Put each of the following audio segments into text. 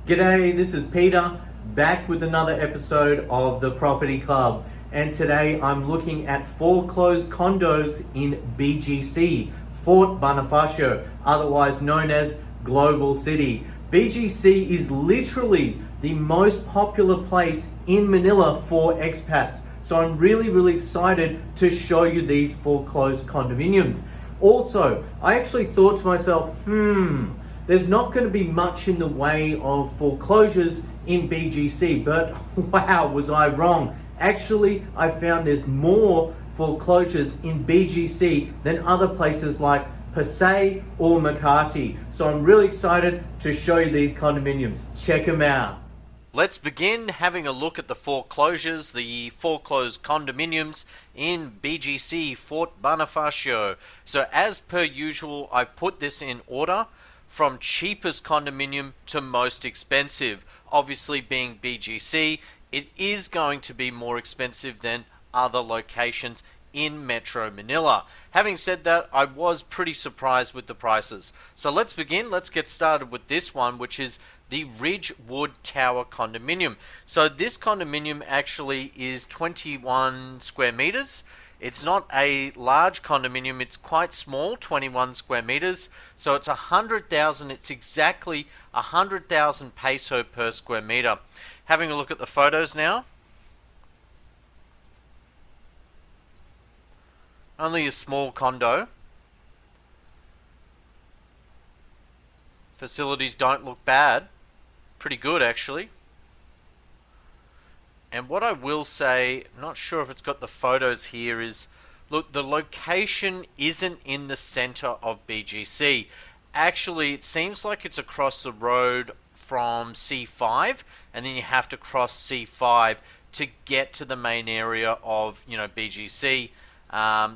G'day, this is Peter, back with another episode of the Property Club. And today I'm looking at foreclosed condos in BGC, Fort Bonifacio, otherwise known as Global City. BGC is literally the most popular place in Manila for expats. So I'm really excited to show you these foreclosed condominiums. Also, I actually thought to myself, there's not going to be much in the way of foreclosures in BGC, but wow, was I wrong. Actually, I found there's more foreclosures in BGC than other places like Pasay or Makati. So I'm really excited to show you these condominiums. Check them out. Let's begin having a look at the foreclosures, the foreclosed condominiums in BGC, Fort Bonifacio. So as per usual, I put this in order from cheapest condominium to most expensive. Obviously being BGC, it is going to be more expensive than other locations in Metro Manila. Having said that, I was pretty surprised with the prices. So let's begin. Let's get started with this one, which is the Ridgewood Tower condominium. So this condominium actually is 21 square meters. It's not a large condominium, it's quite small, 21 square meters. So it's 100,000, it's exactly 100,000 peso per square meter. Having a look at the photos now. Only a small condo. Facilities don't look bad. Pretty good actually. And what I will say, not sure if it's got the photos here, is look, the location isn't in the center of BGC. Actually, it seems like it's across the road from C5, and then you have to cross C5 to get to the main area of, BGC.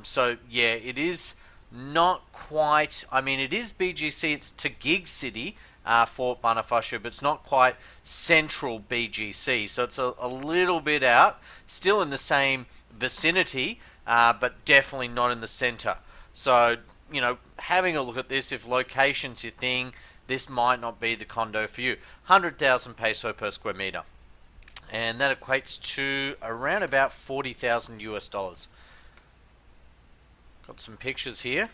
So yeah, it is not quite, it is BGC, it's Taguig City, Fort Bonifacio, but it's not quite central BGC, so it's a little bit out, still in the same vicinity, but definitely not in the center. So, having a look at this, if location's your thing, this might not be the condo for you. 100,000 peso per square meter, and that equates to around about 40,000 US dollars. Got some pictures here.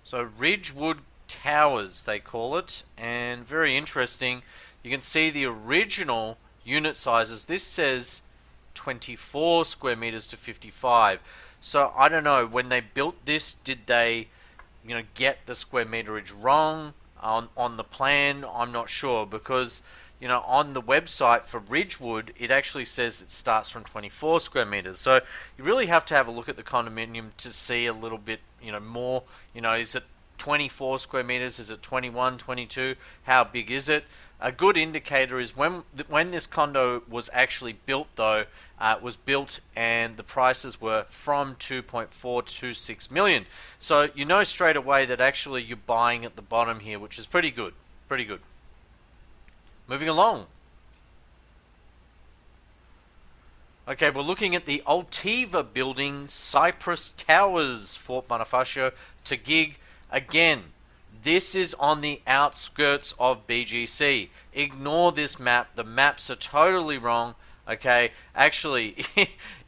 So Ridgewood Towers, they call it, and very interesting. You can see the original unit sizes. This says 24 square meters to 55. So I don't know, when they built this, did they, get the square meterage wrong on the plan? I'm not sure, because on the website for Ridgewood, it actually says it starts from 24 square meters. So you really have to have a look at the condominium to see a little bit, more. Is it 24 square meters? Is it 21, 22? How big is it? A good indicator is when this condo was actually built, though. It was built and the prices were from 2.426 million. So you know straight away that actually you're buying at the bottom here, which is pretty good. Pretty good. Moving along. Okay, we're looking at the Altiva building, Cypress Towers, Fort Bonifacio, Taguig. Again, this is on the outskirts of BGC. Ignore this map. The maps are totally wrong. Okay, actually,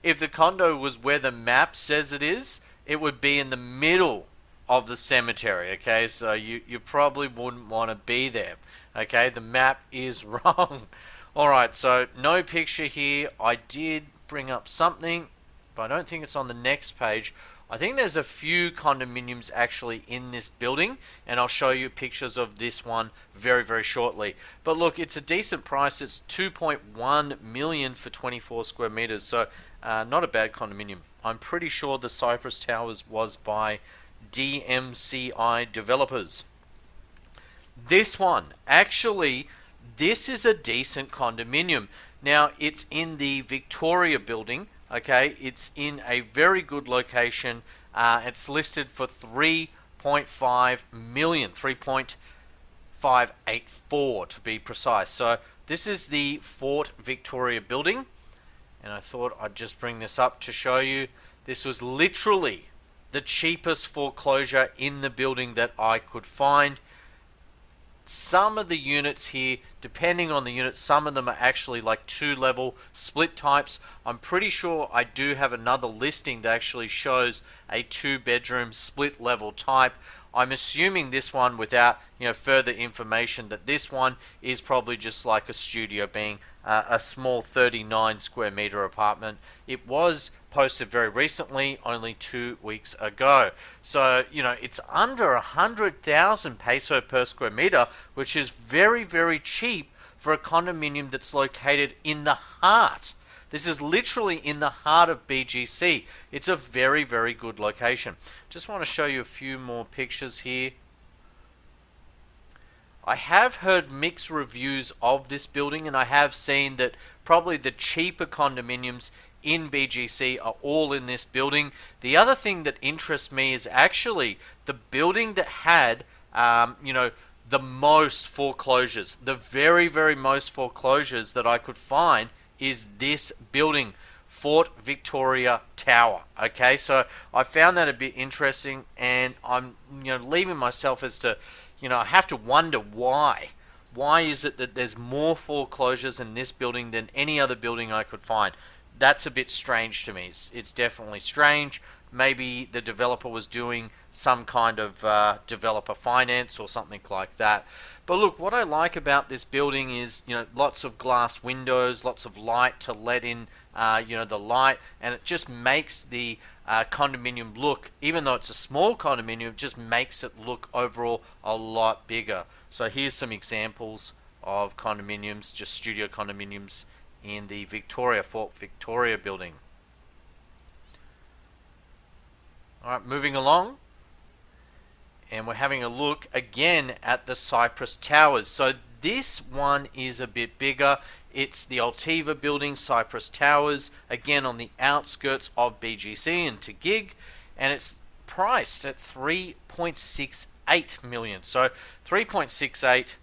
if the condo was where the map says it is, it would be in the middle of the cemetery. Okay, so you probably wouldn't want to be there. Okay, the map is wrong. Alright, so no picture here. I did bring up something, but I don't think it's on the next page. I think there's a few condominiums actually in this building, and I'll show you pictures of this one very shortly. But look, it's a decent price. It's 2.1 million for 24 square meters, so not a bad condominium. I'm pretty sure the Cypress Towers was by DMCI developers. This one, actually, this is a decent condominium. Now, it's in the Victoria building. Okay, it's in a very good location. It's listed for 3.5 million, 3.584 to be precise. So this is the Fort Victoria building, and I thought I'd just bring this up to show you. This was literally the cheapest foreclosure in the building that I could find. some of the units here, depending on the unit, some of them are actually like 2-level split types. I'm pretty sure I do have another listing that actually shows a 2-bedroom split level type. I'm assuming this one, without further information, that this one is probably just like a studio, being a small 39 square meter apartment. It was posted very recently, only 2 weeks ago. So, it's under 100,000 peso per square meter, which is very, very cheap for a condominium that's located in the heart. This is literally in the heart of BGC. It's a very, very good location. Just want to show you a few more pictures here. I have heard mixed reviews of this building, and I have seen that probably the cheaper condominiums in BGC are all in this building. The other thing that interests me is actually the building that had, the most foreclosures. The very, very most foreclosures that I could find is this building, Fort Victoria Tower. Okay, so I found that a bit interesting, and I'm leaving myself as to, I have to wonder why. Why is it that there's more foreclosures in this building than any other building I could find? That's a bit strange to me. It's definitely strange. Maybe the developer was doing some kind of developer finance or something like that. But look, what I like about this building is, lots of glass windows, lots of light to let in, the light, and it just makes the condominium look, even though it's a small condominium, it just makes it look overall a lot bigger. So here's some examples of condominiums, just studio condominiums in the Fort Victoria building. Alright, moving along. And we're having a look again at the Cypress Towers. So this one is a bit bigger. It's the Altiva building, Cypress Towers, again on the outskirts of BGC and to gig, and it's priced at 3.68 million. So 3.68,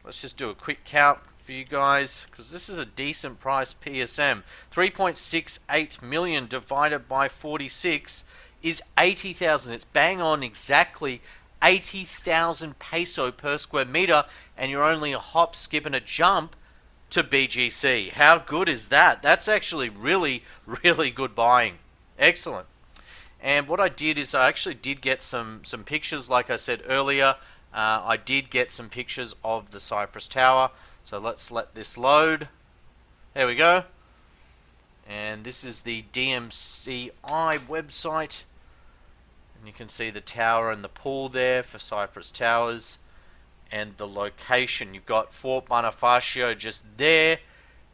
let's just do a quick count for you guys, because this is a decent price PSM. 3.68 million divided by 46 is 80,000. It's bang on exactly 80,000 peso per square meter, and you're only a hop, skip, and a jump to BGC. How good is that? That's actually really, really good buying. Excellent. And what I did is I actually did get some pictures, like I said earlier. I did get some pictures of the Cypress Tower. So let's let this load. There we go. And this is the DMCI website. And you can see the tower and the pool there for Cypress Towers. And the location. You've got Fort Bonifacio just there.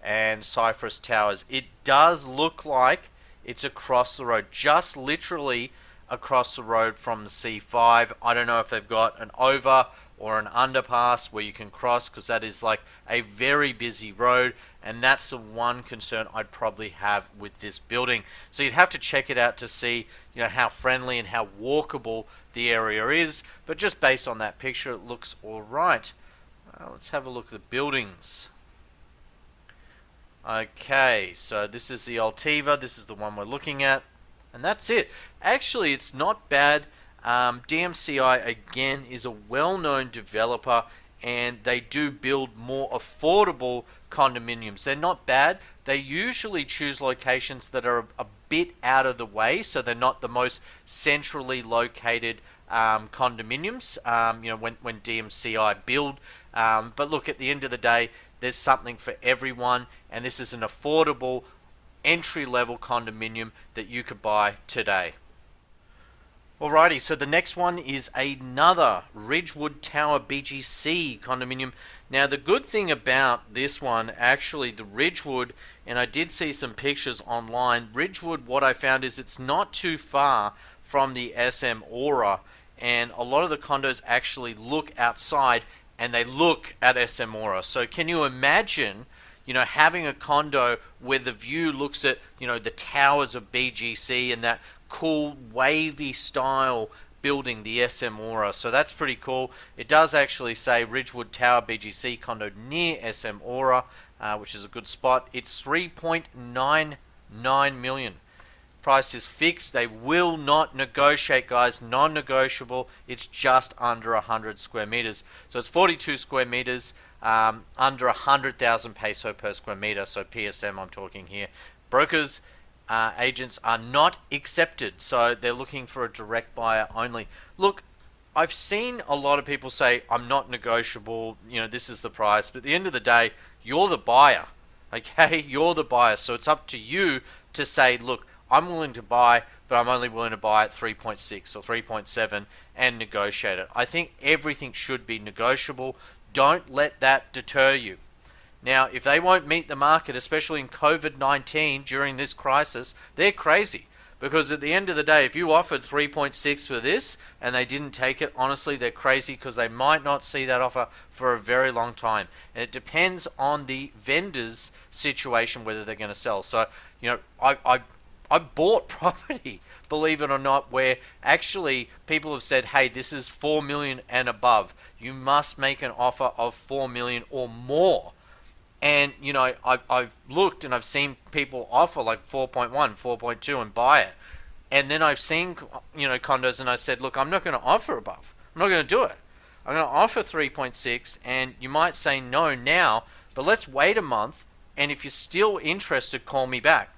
And Cypress Towers. It does look like it's across the road. Just literally across the road from the C5. I don't know if they've got an over or an underpass where you can cross, because that is like a very busy road, and that's the one concern I'd probably have with this building. So you'd have to check it out to see how friendly and how walkable the area is, but just based on that picture it looks alright. Let's have a look at the buildings. Okay, so this is the Altiva, this is the one we're looking at, and that's it. Actually, it's not bad. DMCI again is a well-known developer, and they do build more affordable condominiums. They're not bad. They usually choose locations that are a bit out of the way, so they're not the most centrally located condominiums, when DMCI build. But look, at the end of the day, there's something for everyone, and this is an affordable entry-level condominium that you could buy today. Alrighty, so the next one is another Ridgewood Tower BGC condominium. Now, the good thing about this one, actually, the Ridgewood, and I did see some pictures online, Ridgewood, what I found is it's not too far from the SM Aura, and a lot of the condos actually look outside, and they look at SM Aura. So can you imagine, having a condo where the view looks at, the towers of BGC and that cool wavy style building, the SM Aura. So that's pretty cool. It does actually say Ridgewood Tower BGC condo near SM Aura, which is a good spot. It's 3.99 million. Price is fixed. They will not negotiate, guys. Non-negotiable. It's just under 100 square meters. So it's 42 square meters, under 100,000 peso per square meter. So PSM I'm talking here. Brokers, agents are not accepted. So they're looking for a direct buyer only. Look, I've seen a lot of people say, I'm not negotiable, this is the price. But at the end of the day, you're the buyer, okay? You're the buyer. So it's up to you to say, look, I'm willing to buy, but I'm only willing to buy at 3.6 or 3.7 and negotiate it. I think everything should be negotiable. Don't let that deter you. Now, if they won't meet the market, especially in COVID-19 during this crisis, they're crazy. Because at the end of the day, if you offered 3.6 for this and they didn't take it, honestly, they're crazy because they might not see that offer for a very long time. And it depends on the vendor's situation whether they're going to sell. So, I bought property, believe it or not, where actually people have said, hey, this is 4 million and above. You must make an offer of 4 million or more. And, I've looked and I've seen people offer like 4.1, 4.2 and buy it. And then I've seen, condos and I said, look, I'm not going to offer above. I'm not going to do it. I'm going to offer 3.6 and you might say no now, but let's wait a month. And if you're still interested, call me back.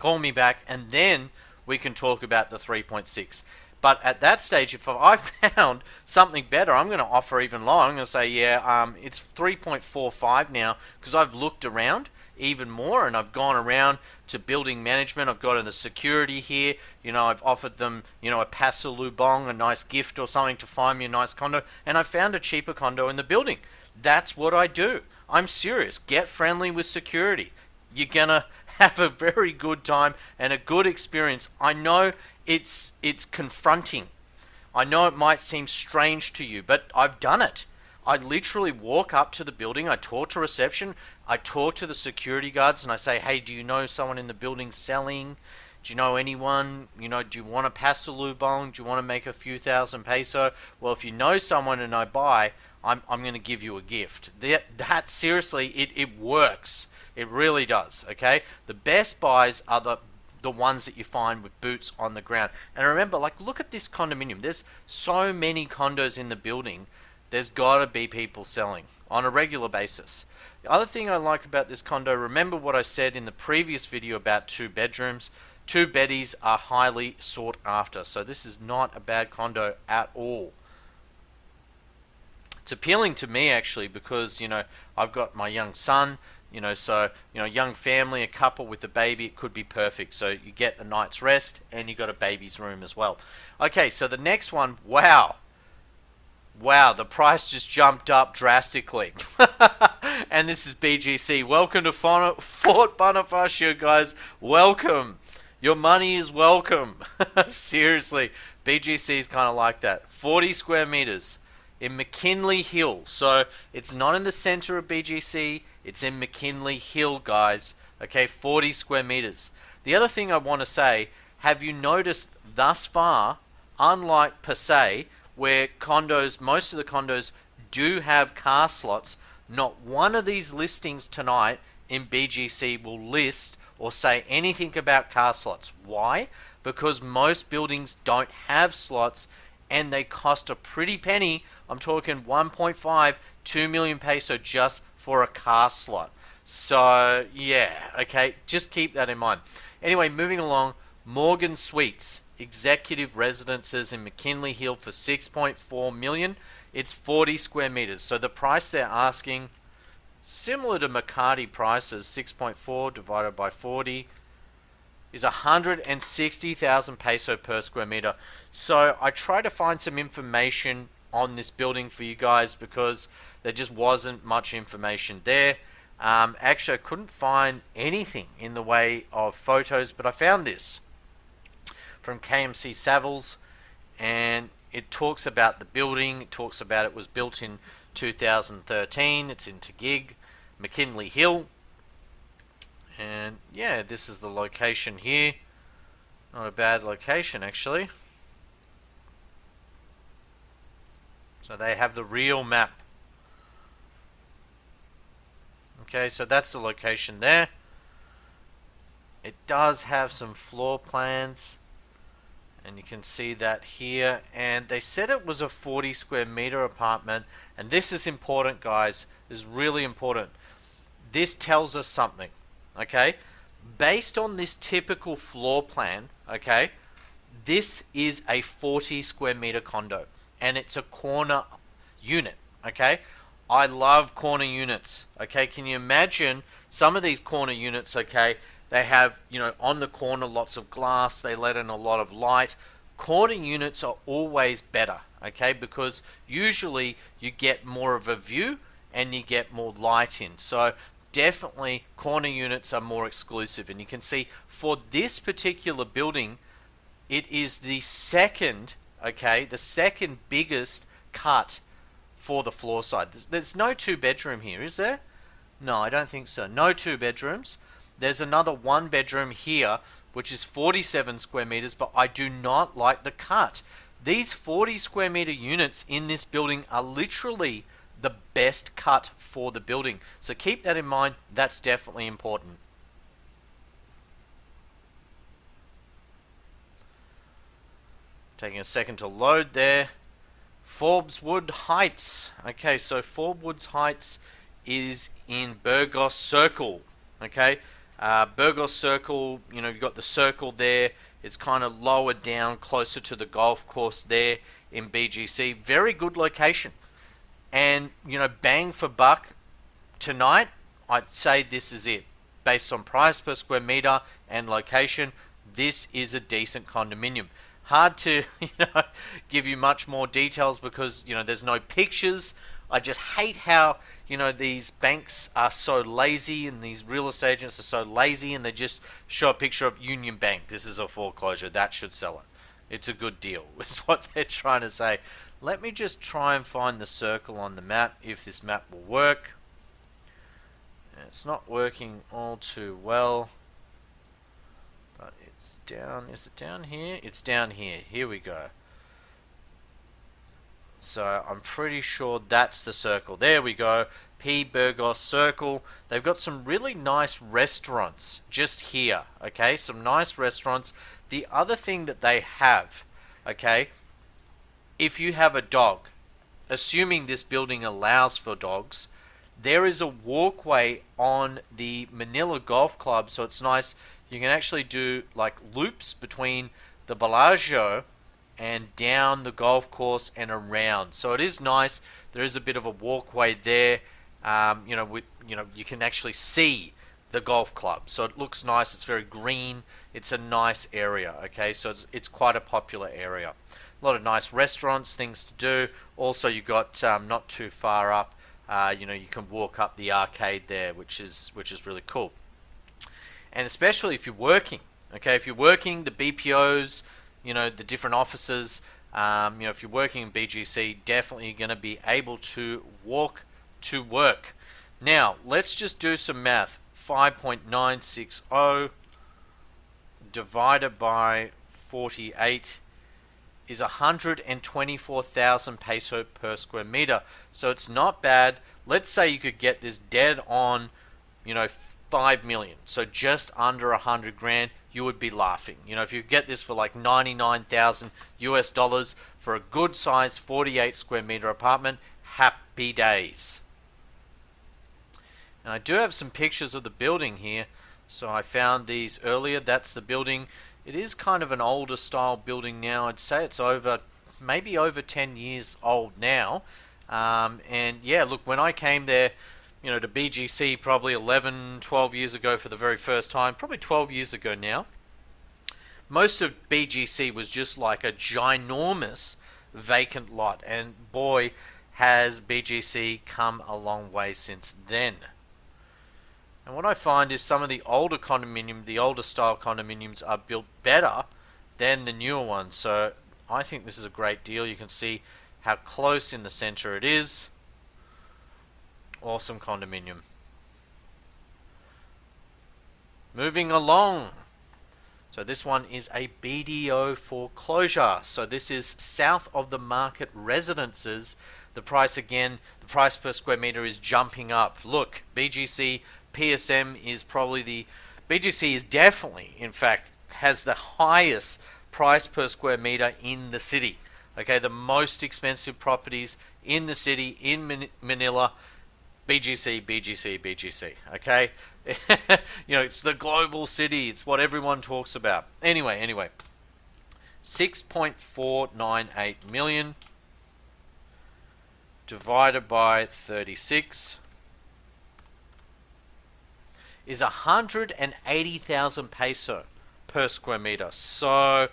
Call me back and then we can talk about the 3.6. But at that stage, if I found something better, I'm going to offer even lower. I'm going to say, it's 3.45 now because I've looked around even more and I've gone around to building management. I've got in the security here. I've offered them, a paso lubong, a nice gift or something to find me a nice condo. And I found a cheaper condo in the building. That's what I do. I'm serious. Get friendly with security. You're going to have a very good time and a good experience. I know it's confronting. I know it might seem strange to you, but I've done it. I literally walk up to the building, I talk to reception, I talk to the security guards and I say, hey, do you know someone in the building selling? Do you know anyone? Do you want to pass a lubong? Do you want to make a few thousand peso? Well, if you know someone and I buy, I'm going to give you a gift. That seriously, it works. It really does, okay? The best buys are the ones that you find with boots on the ground. And remember, look at this condominium. There's so many condos in the building. There's got to be people selling on a regular basis. The other thing I like about this condo, remember what I said in the previous video about 2 bedrooms. 2 beddies are highly sought after. So this is not a bad condo at all. It's appealing to me actually because, I've got my young son. Young family, a couple with a baby, it could be perfect. So you get a night's rest and you got a baby's room as well. Okay, so the next one, wow, the price just jumped up drastically. And this is BGC. Welcome to Fort Bonifacio, guys. Welcome. Your money is welcome. Seriously, BGC is kind of like that. 40 square meters in McKinley Hill. So it's not in the center of BGC. It's in McKinley Hill, guys. Okay, 40 square meters. The other thing I want to say, have you noticed thus far, unlike per se, where most of the condos do have car slots, not one of these listings tonight in BGC will list or say anything about car slots. Why? Because most buildings don't have slots and they cost a pretty penny. I'm talking 1.5, 2 million peso just for a car slot. So yeah, okay, just keep that in mind. Anyway, moving along, Morgan Suites, executive residences in McKinley Hill for 6.4 million. It's 40 square meters. So the price they're asking, similar to Makati prices, 6.4 divided by 40 is 160,000 peso per square meter. So I try to find some information on this building for you guys because there just wasn't much information there. Actually, I couldn't find anything in the way of photos, but I found this from KMC Savills, and it talks about the building. It talks about it was built in 2013. It's in Taguig, McKinley Hill. And yeah, this is the location here. Not a bad location, actually. So they have the real map. Okay, so that's the location there. It does have some floor plans, and you can see that here. And they said it was a 40 square meter apartment, and this is important, guys. This is really important. This tells us something, okay? Based on this typical floor plan, okay, this is a 40 square meter condo, and it's a corner unit, okay? I love corner units, okay? Can you imagine some of these corner units, okay? They have, on the corner lots of glass, they let in a lot of light. Corner units are always better, okay? Because usually you get more of a view and you get more light in. So definitely corner units are more exclusive. And you can see for this particular building, it is the second, okay, the second biggest cut for the floor side. There's no 2-bedroom here, is there? No, I don't think so. No 2 bedrooms. There's another 1-bedroom here, which is 47 square meters, but I do not like the cut. These 40 square meter units in this building are literally the best cut for the building. So keep that in mind. That's definitely important. Taking a second to load there. Forbeswood Heights. Okay, so Forbeswood Heights is in Burgos Circle. Okay, Burgos Circle, you've got the circle there. It's kind of lower down, closer to the golf course there in BGC. Very good location. And, bang for buck, tonight, I'd say this is it. Based on price per square meter and location, this is a decent condominium. Hard to, give you much more details because, there's no pictures. I just hate how, these banks are so lazy and these real estate agents are so lazy and they just show a picture of Union Bank. This is a foreclosure. That should sell it. It's a good deal. It's what they're trying to say. Let me just try and find the circle on the map, if this map will work. It's not working all too well. But it's down. Is it down here? It's down here. Here we go. So I'm pretty sure that's the circle. There we go. P Burgos Circle. They've got some really nice restaurants just here. Okay, some nice restaurants. The other thing that they have, okay, if you have a dog, assuming this building allows for dogs, there is a walkway on the Manila Golf Club, so it's nice. You can actually do like loops between the Bellagio and down the golf course and around. So it is nice. There is a bit of a walkway there. You can actually see the golf club. So it looks nice. It's very green. It's a nice area. Okay, so it's quite a popular area. A lot of nice restaurants, things to do. Also, you got not too far up. You can walk up the arcade there, which is really cool. And especially if you're working. Okay, if you're working, the BPOs, the different offices, if you're working in BGC, definitely you're going to be able to walk to work. Now, let's just do some math. 5.960 divided by 48 is 124,000 peso per square meter. So it's not bad. Let's say you could get this dead on, 5 million. So just under 100 grand. You would be laughing. If you get this for like 99,000 US dollars for a good size 48 square meter apartment, happy days. And I do have some pictures of the building here. So I found these earlier. That's the building. It is kind of an older style building now. I'd say it's maybe over 10 years old now. And yeah, look, when I came there, to BGC probably 11, 12 years ago for the very first time, probably 12 years ago now, most of BGC was just like a ginormous vacant lot. And boy, has BGC come a long way since then. And what I find is some of the older the older style condominiums are built better than the newer ones. So I think this is a great deal. You can see how close in the center it is. Awesome condominium. Moving along. So this one is a BDO foreclosure. So this is south of the market residences. The price per square meter is jumping up. Look, BGC PSM is probably the BGC is definitely, in fact, has the highest price per square meter in the city. Okay, the most expensive properties in the city, in Manila, BGC, BGC, BGC. Okay, it's the global city. It's what everyone talks about. Anyway, 6.498 million divided by 36 is 180,000 peso per square meter. So,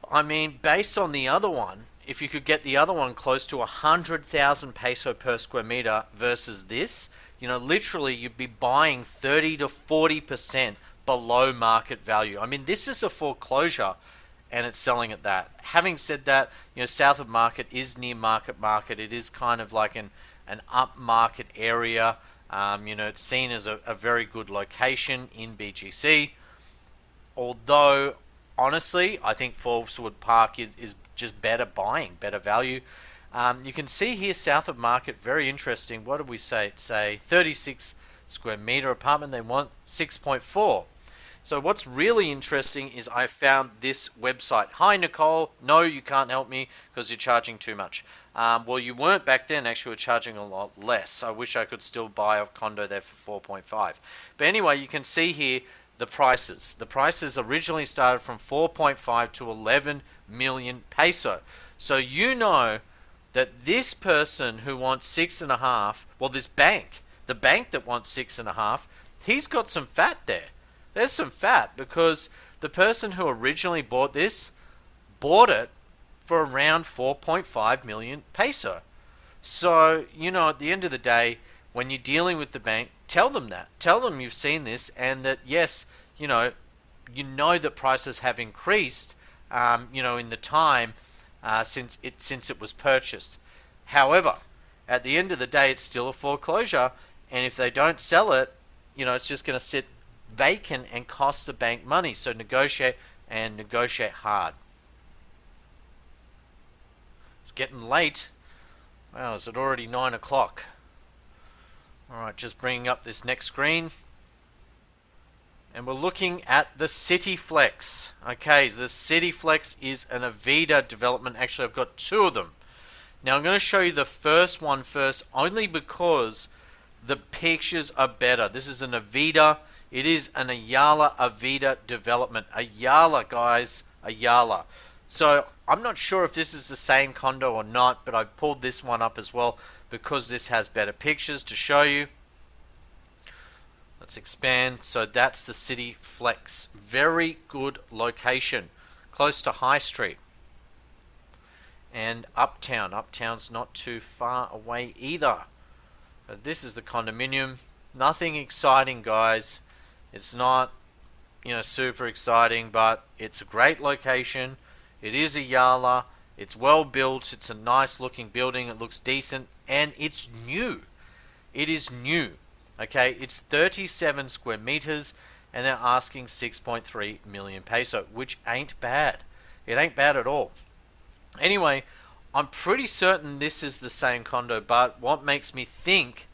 I mean, based on the other one, if you could get the other one close to 100,000 peso per square meter versus this, literally you'd be buying 30 to 40% below market value. I mean, this is a foreclosure and it's selling at that. Having said that, south of market is near market. It is kind of like an upmarket area. It's seen as a very good location in BGC. Although, honestly, I think Forbeswood Park is just better buying, better value. You can see here south of market, very interesting. What did we say? It's a 36 square meter apartment. They want 6.4. So what's really interesting is I found this website. Hi, Nicole. No, you can't help me because you're charging too much. Well, you weren't back then. Actually, we're charging a lot less. I wish I could still buy a condo there for 4.5. But anyway, you can see here the prices. The prices originally started from 4.5 to 11 million peso. So you know that this person who wants 6.5, well, this bank, the bank that wants 6.5, he's got some fat there. There's some fat because the person who originally bought this bought it for around 4.5 million peso. So, at the end of the day, when you're dealing with the bank, tell them that. Tell them you've seen this and that, yes, that prices have increased, in the time since it was purchased. However, at the end of the day, it's still a foreclosure, and if they don't sell it, it's just going to sit vacant and cost the bank money. So negotiate hard. It's getting late. Wow, is it already 9 o'clock? Alright, just bringing up this next screen. And we're looking at the City Flex. Okay, the City Flex is an Avida development. Actually, I've got two of them. Now, I'm going to show you the first one first, only because the pictures are better. This is an Avida. It is an Ayala Avida development. Ayala, guys. Ayala. So, I'm not sure if this is the same condo or not, but I pulled this one up as well because this has better pictures to show you. Let's expand. So that's the City Flex. Very good location. Close to High Street. And Uptown. Uptown's not too far away either. But this is the condominium. Nothing exciting, guys. It's not, super exciting, but it's a great location. It is a Ayala. It's well built. It's a nice looking building. It looks decent. And it's new. It is new. Okay, it's 37 square meters. And they're asking 6.3 million peso. Which ain't bad. It ain't bad at all. Anyway, I'm pretty certain this is the same condo. But what makes me think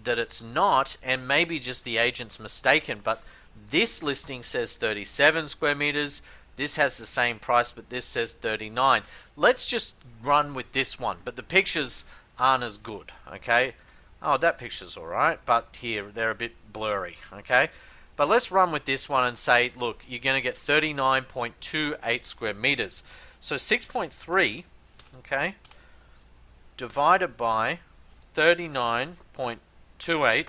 that it's not, and maybe just the agent's mistaken, but this listing says 37 square meters. This has the same price, but this says 39. Let's just run with this one, but the pictures aren't as good, okay? Oh, that picture's alright, but here, they're a bit blurry, okay? But let's run with this one and say, look, you're going to get 39.28 square meters. So 6.3, okay, divided by 39.28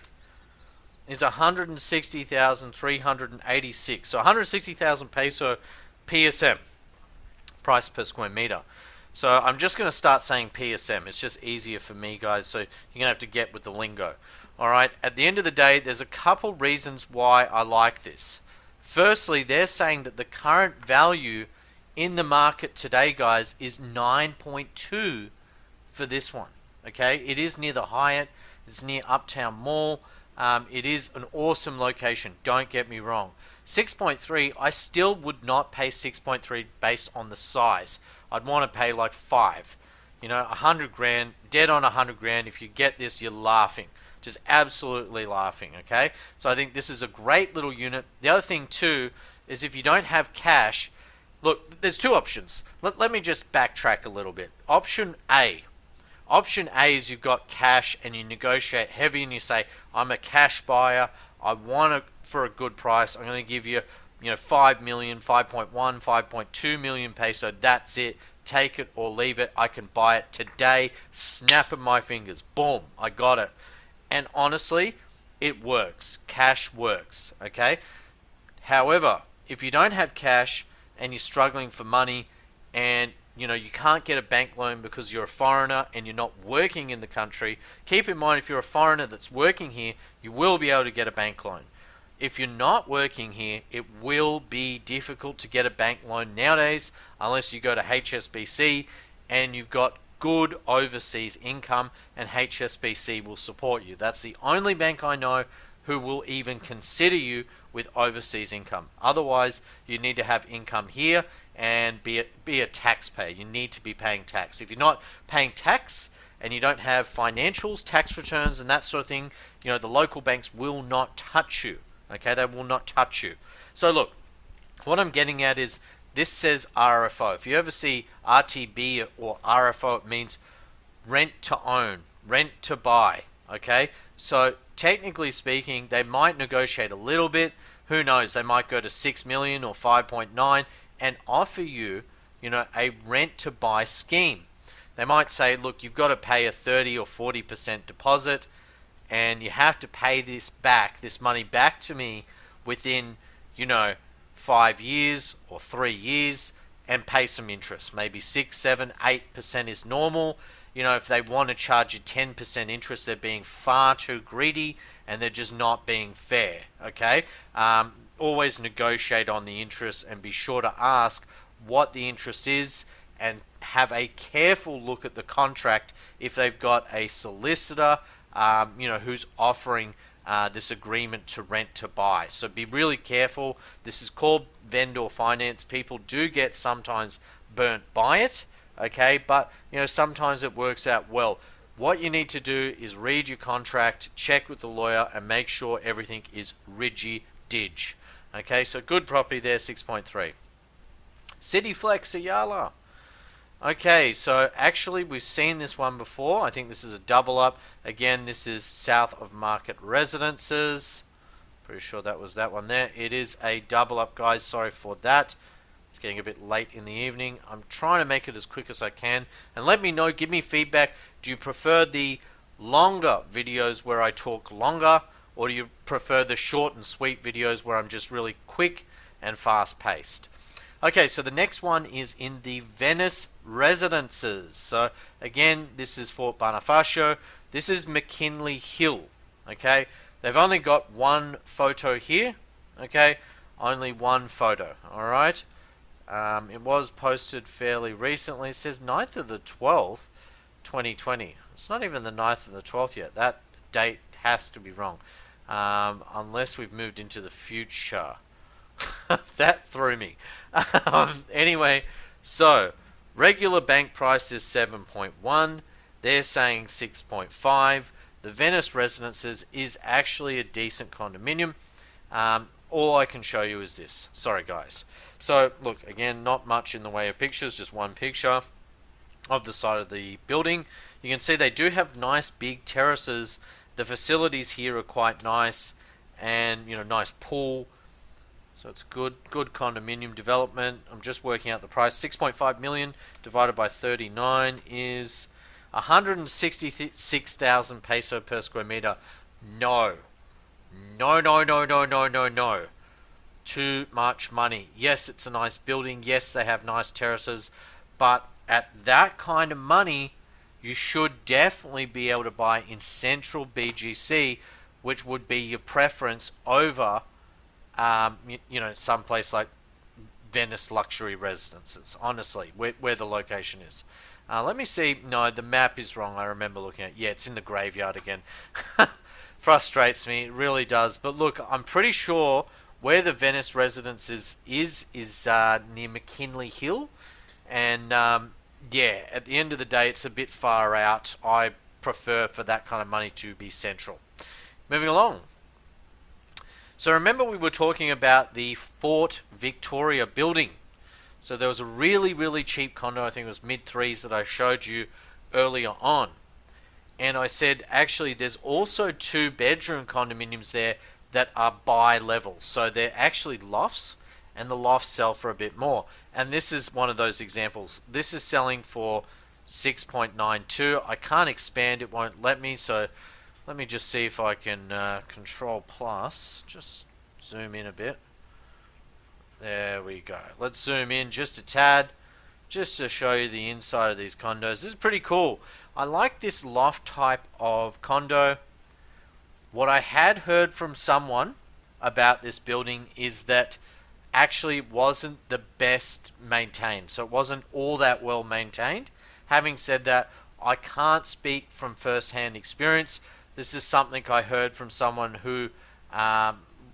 is 160,386. So 160,000 peso PSM, price per square meter. So I'm just going to start saying PSM. It's just easier for me, guys. So you're going to have to get with the lingo. All right. At the end of the day, there's a couple reasons why I like this. Firstly, they're saying that the current value in the market today, guys, is 9.2 for this one. Okay. It is near the Hyatt. It's near Uptown Mall. It is an awesome location. Don't get me wrong. 6.3, I still would not pay 6.3 based on the size. I'd want to pay like 5. 100 grand, dead on 100 grand. If you get this, you're laughing. Just absolutely laughing, okay? So I think this is a great little unit. The other thing too is if you don't have cash, look, there's two options. Let me just backtrack a little bit. Option A is you've got cash and you negotiate heavy and you say, I'm a cash buyer, I want it for a good price, I'm going to give you, 5 million, 5.1, 5.2 million peso, that's it, take it or leave it, I can buy it today, snap of my fingers, boom, I got it. And honestly, it works. Cash works, okay? However, if you don't have cash and you're struggling for money and you can't get a bank loan because you're a foreigner and you're not working in the country, keep in mind if you're a foreigner that's working here, you will be able to get a bank loan. If you're not working here, it will be difficult to get a bank loan nowadays unless you go to HSBC and you've got good overseas income and HSBC will support you. That's the only bank I know who will even consider you with overseas income. Otherwise, you need to have income here and be a taxpayer. You need to be paying tax. If you're not paying tax and you don't have financials, tax returns and that sort of thing, the local banks will not touch you. Okay, they will not touch you. So look, what I'm getting at is this says RFO. If you ever see RTB or RFO, it means rent to own, rent to buy. Okay, so technically speaking, they might negotiate a little bit. Who knows? They might go to 6 million or 5.9 and offer you, a rent to buy scheme. They might say, look, you've got to pay a 30 or 40% deposit and you have to pay this money back to me within, 5 years or 3 years and pay some interest. Maybe 6, 7, 8% is normal. If they want to charge you 10% interest, they're being far too greedy and they're just not being fair, okay? Always negotiate on the interest and be sure to ask what the interest is and have a careful look at the contract if they've got a solicitor, who's offering this agreement to rent to buy. So be really careful. This is called vendor finance. People do get sometimes burnt by it, okay? But, sometimes it works out well. What you need to do is read your contract, check with the lawyer, and make sure everything is ridgy-dig. Okay, so good property there, 6.3. City Flex Ayala. Okay, so actually we've seen this one before. I think this is a double up. Again, this is south of Market Residences. Pretty sure that was that one there. It is a double up, guys. Sorry for that. It's getting a bit late in the evening. I'm trying to make it as quick as I can. And let me know, give me feedback. Do you prefer the longer videos where I talk longer? Or do you prefer the short and sweet videos where I'm just really quick and fast paced? Okay, so the next one is in the Venice Residences. So again, this is Fort Bonifacio. This is McKinley Hill. Okay, they've only got one photo here. Okay, only one photo. All right. It was posted fairly recently. It says 9th of the 12th, 2020. It's not even the 9th of the 12th yet. That date has to be wrong, unless we've moved into the future. That threw me. Anyway, so regular bank price is 7.1. They're saying 6.5. The Venice Residences is actually a decent condominium. All I can show you is this. Sorry, guys. So, look, again, not much in the way of pictures, just one picture of the side of the building. You can see they do have nice big terraces. The facilities here are quite nice and, nice pool. So it's good condominium development. I'm just working out the price. 6.5 million divided by 39 is 166,000 peso per square meter. No. Too much money. Yes, it's a nice building. Yes, they have nice terraces. But at that kind of money, you should definitely be able to buy in central BGC, which would be your preference over someplace like Venice Luxury Residences, honestly, where the location is. Let me see. No, the map is wrong. I remember looking at it. Yeah, it's in the graveyard again. Frustrates me. It really does. But look, I'm pretty sure where the Venice Residences is near McKinley Hill. And, at the end of the day, it's a bit far out. I prefer for that kind of money to be central. Moving along. So remember we were talking about the Fort Victoria building. So there was a really, really cheap condo, I think it was mid-threes, that I showed you earlier on. And I said, actually, there's also 2-bedroom condominiums there that are bi-level. So they're actually lofts, and the lofts sell for a bit more. And this is one of those examples. This is selling for 6.92. I can't expand, it won't let me, so let me just see if I can Control plus, just zoom in a bit. There we go. Let's zoom in just a tad, just to show you the inside of these condos. This is pretty cool. I like this loft type of condo. What I had heard from someone about this building is that actually it wasn't the best maintained. So it wasn't all that well maintained. Having said that, I can't speak from first-hand experience. This is something I heard from someone who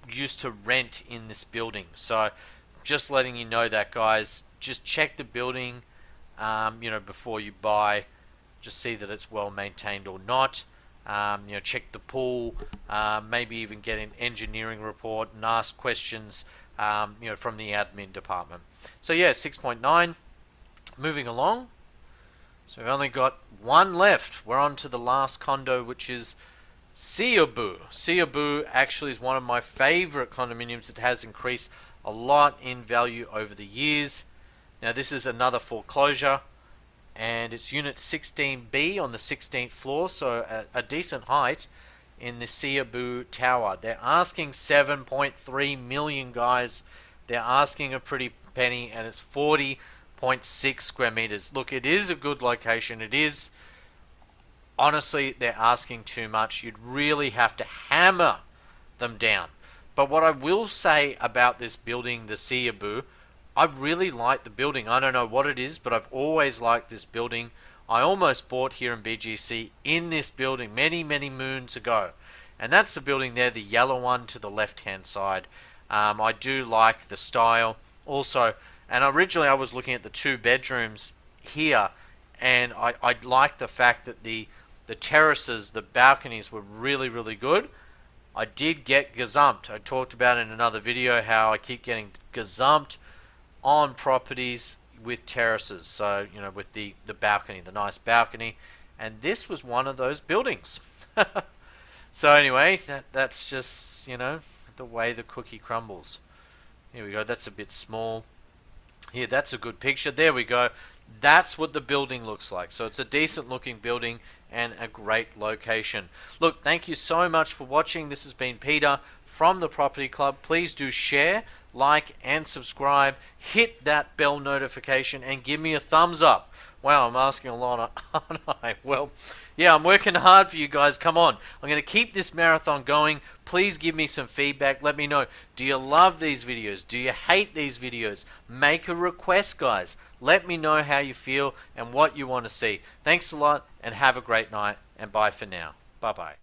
used to rent in this building. So just letting you know that, guys. Just check the building, before you buy. Just see that it's well maintained or not. Check the pool. Maybe even get an engineering report and ask questions, from the admin department. So yeah, 6.9. Moving along. So we've only got one left. We're on to the last condo, which is Cebu. Cebu actually is one of my favorite condominiums. It has increased a lot in value over the years. Now this is another foreclosure, and it's unit 16B on the 16th floor, so a decent height in the Cebu Tower. They're asking 7.3 million, guys. They're asking a pretty penny, and it's 40.6 square meters. Look, it is a good location. It is. Honestly, they're asking too much. You'd really have to hammer them down. But what I will say about this building, the Cebu, I really like the building. I don't know what it is, but I've always liked this building. I almost bought here in BGC in this building many, many moons ago. And that's the building there, the yellow one to the left-hand side. I do like the style. Also, and originally I was looking at the 2 bedrooms here, and I like the fact that the terraces, the balconies were really, really good. I did get gazumped. I talked about in another video how I keep getting gazumped on properties with terraces. So, with the balcony, the nice balcony. And this was one of those buildings. So anyway, that's just, the way the cookie crumbles. Here we go. That's a bit small. Here, that's a good picture. There we go. That's what the building looks like. So it's a decent looking building and a great location. Look, thank you so much for watching. This has been Peter from the Property Club. Please do share, like, and subscribe. Hit that bell notification and give me a thumbs up. Wow, I'm asking a lot, aren't I? Well, yeah, I'm working hard for you guys. Come on. I'm going to keep this marathon going. Please give me some feedback. Let me know. Do you love these videos? Do you hate these videos? Make a request, guys. Let me know how you feel and what you want to see. Thanks a lot, and have a great night, and bye for now. Bye-bye.